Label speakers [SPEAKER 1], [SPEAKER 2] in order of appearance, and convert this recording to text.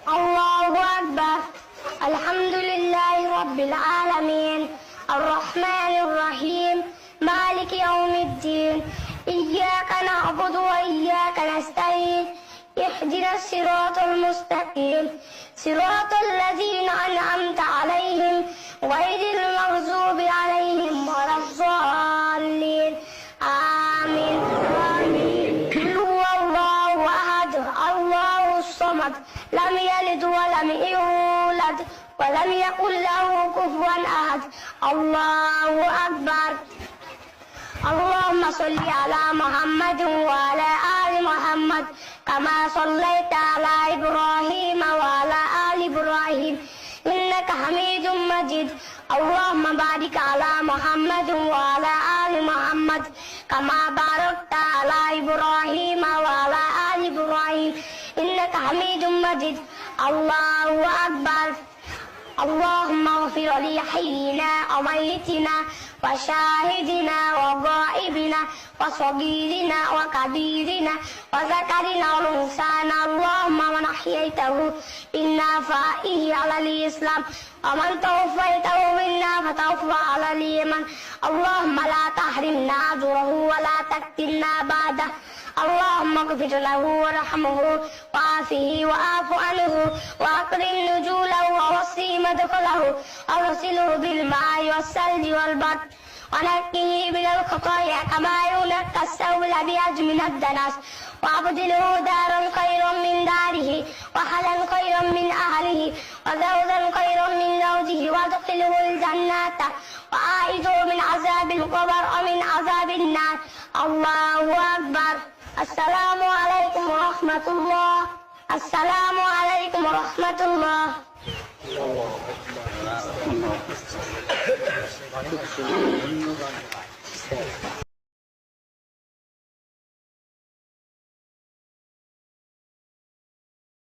[SPEAKER 1] الله أكبر. الحمد لله رب العالمين الرحمن الرحيم مالك يوم الدين إياك نعبد وإياك نستعين اهدنا الصراط المستقيم صراط الذين أنعمت عليهم غير المغضوب عليهم ولا الضالين آمين. قل هو الله أحد الله الصمد لم يلد ولم يولد ولم يكن له كفوا أحد. الله أكبر. اللهم صل على محمد وعلى آل محمد كما صليت على إبراهيم وعلى آل إبراهيم إنك حميد مجيد. اللهم بارك على محمد وعلى آل محمد كما باركت على إبراهيم وعلى آل إبراهيم إنك حميد مجيد. الله أكبر. اللهم اغفر لحينا وميتنا وشاهدنا وغائبنا وصغيرنا وكبيرنا وذكرنا وانثانا. اللهم من احييته منا فاحيه على الاسلام ومن توفيته منا فتوفى على الايمان. اللهم لا تحرمنا اجره ولا تفتنا بعده. اللهم اغفر له وارحمه وعافه واعف عنه واكرم نزوله ووسع مدخله واغسله بالماء والثلج والبرد ونقه من الخطايا كما ينقى الثوب الابيض من الدنس وابدله دارا خيرا من داره واهلا خيرا من اهله وزوجا خيرا من زوجه وادخله الجنة وأعيذه من عذاب القبر ومن عذاب النار. الله أكبر. السلام عليكم ورحمة الله. السلام عليكم ورحمة الله.